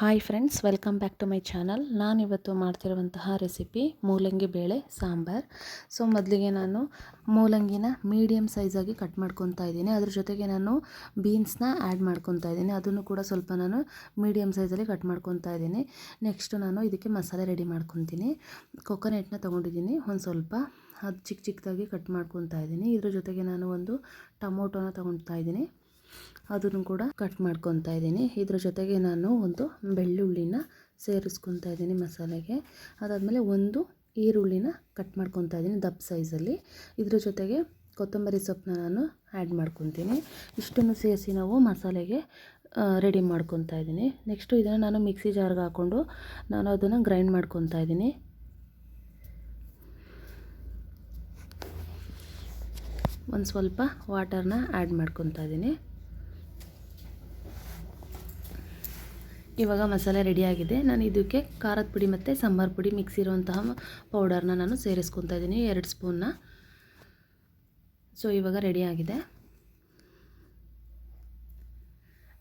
Hi friends, welcome back to my channel. ನಾನಿವತ್ತು ಮಾಡ್ತಿರುವಂತಹ recipe ಮೂಲಂಗಿ ಬೇಳೆ ಸಾಂಬಾರ್. ಮೊದಲಿಗೆ ನಾನು ಮೂಲಂಗಿನ ಮೀಡಿಯಮ್ ಸೈಜಾಗಿ ಕಟ್ ಮಾಡ್ಕೊತಾ ಇದ್ದೀನಿ. ಅದ್ರ ಜೊತೆಗೆ ನಾನು ಬೀನ್ಸ್ನ ಆ್ಯಡ್ ಮಾಡ್ಕೊತಾ ಇದ್ದೀನಿ. ಅದನ್ನು ಕೂಡ ಸ್ವಲ್ಪ ನಾನು ಮೀಡಿಯಮ್ ಸೈಜಲ್ಲಿ ಕಟ್ ಮಾಡ್ಕೊತಾ ಇದ್ದೀನಿ. ನೆಕ್ಸ್ಟ್ ನಾನು ಇದಕ್ಕೆ ಮಸಾಲೆ ರೆಡಿ ಮಾಡ್ಕೊತೀನಿ. ಕೊಕೊನೆಟ್ನ ತೊಗೊಂಡಿದ್ದೀನಿ ಒಂದು ಸ್ವಲ್ಪ, ಅದು ಚಿಕ್ಕ ಚಿಕ್ಕದಾಗಿ ಕಟ್ ಮಾಡ್ಕೊತಾ ಇದ್ದೀನಿ. ಇದ್ರ ಜೊತೆಗೆ ನಾನು ಒಂದು ಟೊಮೊಟೊನ ತೊಗೊತಾ ಇದ್ದೀನಿ, ಅದನ್ನು ಕೂಡ ಕಟ್ ಮಾಡ್ಕೊತಾ ಇದ್ದೀನಿ. ಇದ್ರ ಜೊತೆಗೆ ನಾನು ಒಂದು ಬೆಳ್ಳುಳ್ಳಿನ ಸೇರಿಸ್ಕೊತಾ ಇದ್ದೀನಿ ಮಸಾಲೆಗೆ. ಅದಾದಮೇಲೆ ಒಂದು ಈರುಳ್ಳಿನ ಕಟ್ ಮಾಡ್ಕೊತಾ ಇದ್ದೀನಿ ದಪ್ಪ ಸೈಜಲ್ಲಿ. ಇದ್ರ ಜೊತೆಗೆ ಕೊತ್ತಂಬರಿ ಸೊಪ್ಪನ್ನ ನಾನು ಆ್ಯಡ್ ಮಾಡ್ಕೊತೀನಿ. ಇಷ್ಟನ್ನು ಸೇರಿಸಿ ನಾವು ಮಸಾಲೆಗೆ ರೆಡಿ ಮಾಡ್ಕೊತಾ ಇದ್ದೀನಿ. ನೆಕ್ಸ್ಟು ಇದನ್ನು ನಾನು ಮಿಕ್ಸಿ ಜಾರ್ಗೆ ಹಾಕ್ಕೊಂಡು ನಾನು ಅದನ್ನು ಗ್ರೈಂಡ್ ಮಾಡ್ಕೊತಾ ಇದ್ದೀನಿ. ಒಂದು ಸ್ವಲ್ಪ ವಾಟರ್ನ ಆ್ಯಡ್ ಮಾಡ್ಕೊತಾ ಇದ್ದೀನಿ. ಇವಾಗ ಮಸಾಲೆ ರೆಡಿಯಾಗಿದೆ. ನಾನು ಇದಕ್ಕೆ ಖಾರದ ಪುಡಿ ಮತ್ತು ಸಾಂಬಾರು ಪುಡಿ ಮಿಕ್ಸ್ ಇರುವಂತಹ ಪೌಡರ್ನ ನಾನು ಸೇರಿಸ್ಕೊತಾ ಇದ್ದೀನಿ, 2 ಸ್ಪೂನ್ನ. ಇವಾಗ ರೆಡಿಯಾಗಿದೆ.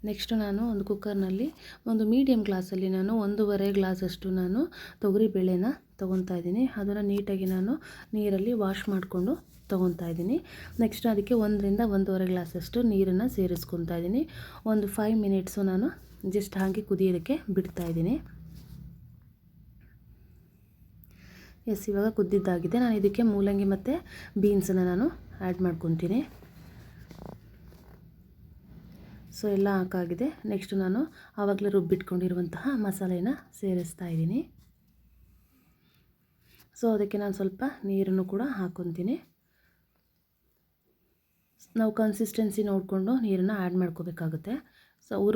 ನೆಕ್ಸ್ಟು ನಾನು ಒಂದು ಕುಕ್ಕರ್ನಲ್ಲಿ ಒಂದು ಮೀಡಿಯಮ್ ಗ್ಲಾಸಲ್ಲಿ ನಾನು 1.5 ಗ್ಲಾಸಷ್ಟು ನಾನು ತೊಗರಿಬೇಳೆನ ತೊಗೊತಾ ಇದ್ದೀನಿ. ಅದನ್ನು ನೀಟಾಗಿ ನಾನು ನೀರಲ್ಲಿ ವಾಶ್ ಮಾಡಿಕೊಂಡು ತೊಗೊತಾ ಇದ್ದೀನಿ. ನೆಕ್ಸ್ಟ್ ಅದಕ್ಕೆ 1 ರಿಂದ 1.5 ಗ್ಲಾಸಷ್ಟು ನೀರನ್ನು ಸೇರಿಸ್ಕೊತಾ ಇದ್ದೀನಿ. ಒಂದು 5 ಮಿನಿಟ್ಸು ನಾನು ಜಸ್ಟ್ ಹಾಗೆ ಕುದಿಯೋದಕ್ಕೆ ಬಿಡ್ತಾ ಇದ್ದೀನಿ. ಇವಾಗ ಕುದ್ದಿದ್ದಾಗಿದೆ. ನಾನು ಇದಕ್ಕೆ ಮೂಲಂಗಿ ಮತ್ತು ಬೀನ್ಸನ್ನು ನಾನು ಆ್ಯಡ್ ಮಾಡ್ಕೊತೀನಿ. ಎಲ್ಲ ಹಾಕಾಗಿದೆ. ನೆಕ್ಸ್ಟ್ ನಾನು ಆವಾಗಲೇ ರುಬ್ಬಿಟ್ಕೊಂಡಿರುವಂತಹ ಮಸಾಲೆನ ಸೇರಿಸ್ತಾ ಇದ್ದೀನಿ. ಅದಕ್ಕೆ ನಾನು ಸ್ವಲ್ಪ ನೀರನ್ನು ಕೂಡ ಹಾಕ್ಕೊತೀನಿ. ನಾವು ಕನ್ಸಿಸ್ಟೆನ್ಸಿ ನೋಡಿಕೊಂಡು ನೀರನ್ನು ಆ್ಯಡ್ ಮಾಡ್ಕೋಬೇಕಾಗುತ್ತೆ.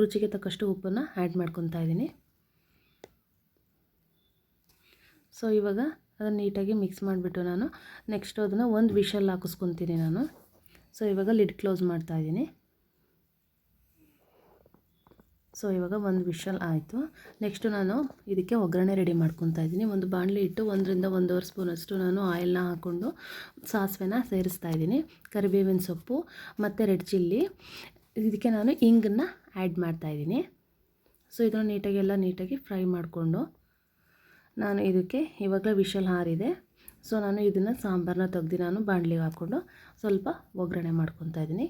ರುಚಿಗೆ ತಕ್ಕಷ್ಟು ಉಪ್ಪನ್ನು ಆ್ಯಡ್ ಮಾಡ್ಕೊತಾ ಇದ್ದೀನಿ. ಇವಾಗ ಅದನ್ನು ನೀಟಾಗಿ ಮಿಕ್ಸ್ ಮಾಡಿಬಿಟ್ಟು ನಾನು ನೆಕ್ಸ್ಟ್ ಅದನ್ನು ಒಂದು ವಿಷಲ್ ಹಾಕಿಸ್ಕೊತೀನಿ ನಾನು. ಇವಾಗ ಲಿಡ್ ಕ್ಲೋಸ್ ಮಾಡ್ತಾ ಇದ್ದೀನಿ. ಇವಾಗ ಒಂದು ವಿಷಲ್ ಆಯಿತು. ನೆಕ್ಸ್ಟು ನಾನು ಇದಕ್ಕೆ ಒಗ್ಗರಣೆ ರೆಡಿ ಮಾಡ್ಕೊತಾ ಇದ್ದೀನಿ. ಒಂದು ಬಾಣಲಿ ಇಟ್ಟು 1 ರಿಂದ 1.5 ಸ್ಪೂನಷ್ಟು ನಾನು ಆಯಿಲ್ನ ಹಾಕ್ಕೊಂಡು ಸಾಸಿವೆನ ಸೇರಿಸ್ತಾ ಇದ್ದೀನಿ. ಕರಿಬೇವಿನ ಸೊಪ್ಪು ಮತ್ತು ರೆಡ್ ಚಿಲ್ಲಿ, ಇದಕ್ಕೆ ನಾನು ಇಂಗನ್ನು ಆ್ಯಡ್ ಮಾಡ್ತಾ ಇದ್ದೀನಿ. ಇದನ್ನು ನೀಟಾಗಿ ಫ್ರೈ ಮಾಡಿಕೊಂಡು ನಾನು ಇದಕ್ಕೆ ಇವಾಗಲೇ ವಿಷಲ್ ಹಾರಿದೆ. ನಾನು ಇದನ್ನು ಸಾಂಬಾರನ್ನ ತೆಗ್ದು ನಾನು ಬಾಣಲಿಗೆ ಹಾಕ್ಕೊಂಡು ಸ್ವಲ್ಪ ಒಗ್ಗರಣೆ ಮಾಡ್ಕೊತಾ ಇದ್ದೀನಿ.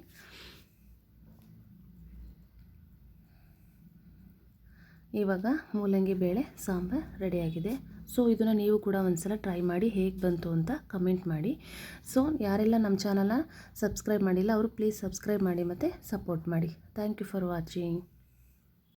ಇವಾಗ ಮೂಲಂಗಿ ಬೇಳೆ ಸಾಂಬಾರು ರೆಡಿಯಾಗಿದೆ. ಇದನ್ನು ನೀವು ಕೂಡ ಒಂದ್ಸಲ ಟ್ರೈ ಮಾಡಿ ಹೇಗೆ ಬಂತು ಅಂತ ಕಮೆಂಟ್ ಮಾಡಿ. ಯಾರೆಲ್ಲ ನಮ್ಮ ಚಾನಲ್ನ ಸಬ್ಸ್ಕ್ರೈಬ್ ಮಾಡಿಲ್ಲ ಅವರು ಪ್ಲೀಸ್ ಸಬ್ಸ್ಕ್ರೈಬ್ ಮಾಡಿ ಮತ್ತು ಸಪೋರ್ಟ್ ಮಾಡಿ. Thank you for watching.